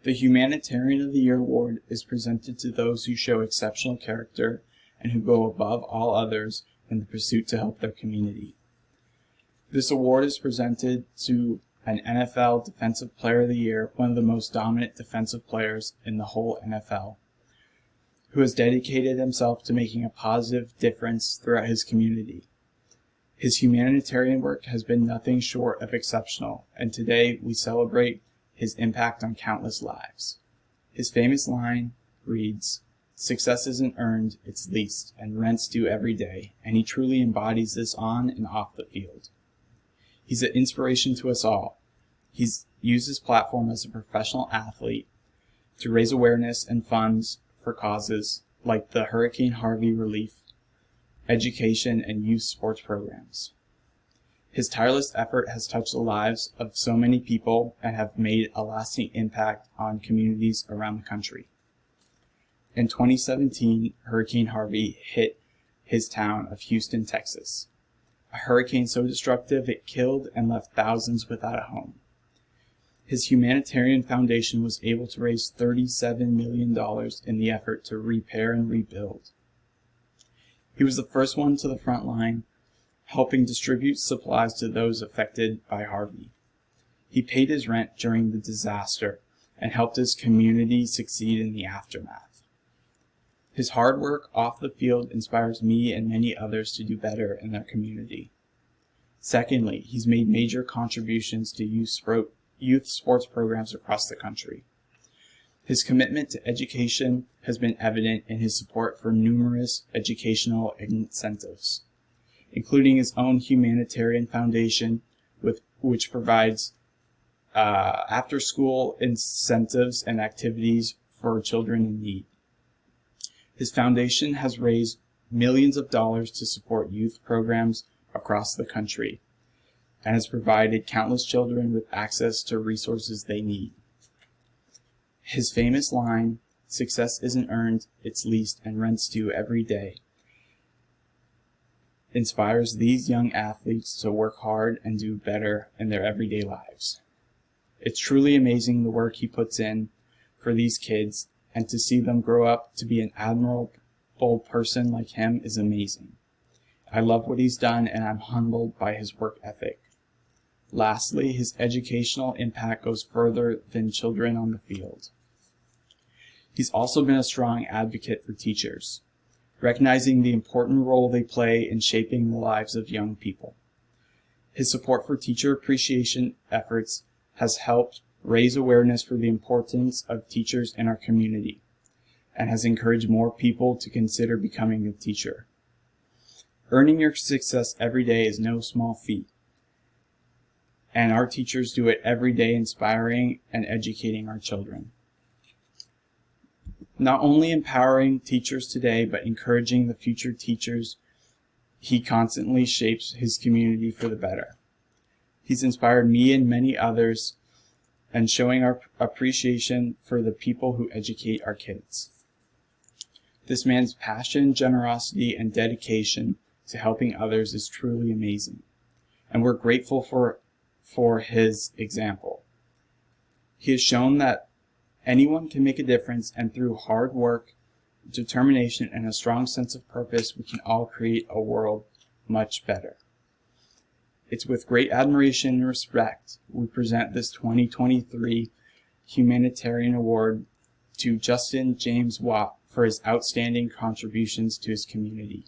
The Humanitarian of the Year award is presented to those who show exceptional character and who go above all others in the pursuit to help their community. This award is presented to an NFL Defensive Player of the Year, one of the most dominant defensive players in the whole NFL, who has dedicated himself to making a positive difference throughout his community. His humanitarian work has been nothing short of exceptional, and today we celebrate his impact on countless lives. His famous line reads, "Success isn't earned, it's leased, and rent's due every day," and he truly embodies this on and off the field. He's an inspiration to us all. He's used his platform as a professional athlete to raise awareness and funds for causes like the Hurricane Harvey relief, education, and youth sports programs. His tireless effort has touched the lives of so many people and have made a lasting impact on communities around the country. In 2017, Hurricane Harvey hit his town of Houston, Texas. A hurricane so destructive it killed and left thousands without a home. His humanitarian foundation was able to raise $37 million in the effort to repair and rebuild. He was the first one to the front line, helping distribute supplies to those affected by Harvey. He paid his rent during the disaster and helped his community succeed in the aftermath. His hard work off the field inspires me and many others to do better in their community. Secondly, he's made major contributions to youth sports programs across the country. His commitment to education has been evident in his support for numerous educational incentives, including his own humanitarian foundation, which provides after-school incentives and activities for children in need. His foundation has raised millions of dollars to support youth programs across the country and has provided countless children with access to resources they need. His famous line, "Success isn't earned, it's leased, and rent's due every day," inspires these young athletes to work hard and do better in their everyday lives. It's truly amazing the work he puts in for these kids, and to see them grow up to be an admirable person like him is amazing. I love what he's done, and I'm humbled by his work ethic. Lastly, his educational impact goes further than children on the field. He's also been a strong advocate for teachers, recognizing the important role they play in shaping the lives of young people. His support for teacher appreciation efforts has helped raise awareness for the importance of teachers in our community and has encouraged more people to consider becoming a teacher. Earning your success every day is no small feat, and our teachers do it every day, inspiring and educating our children. Not only empowering teachers today, but encouraging the future teachers, he constantly shapes his community for the better. He's inspired me and many others, and showing our appreciation for the people who educate our kids. This man's passion, generosity, and dedication to helping others is truly amazing, and we're grateful for his example. He has shown that anyone can make a difference, and through hard work, determination, and a strong sense of purpose, we can all create a world much better. It's with great admiration and respect we present this 2023 Humanitarian Award to Justin James Watt for his outstanding contributions to his community.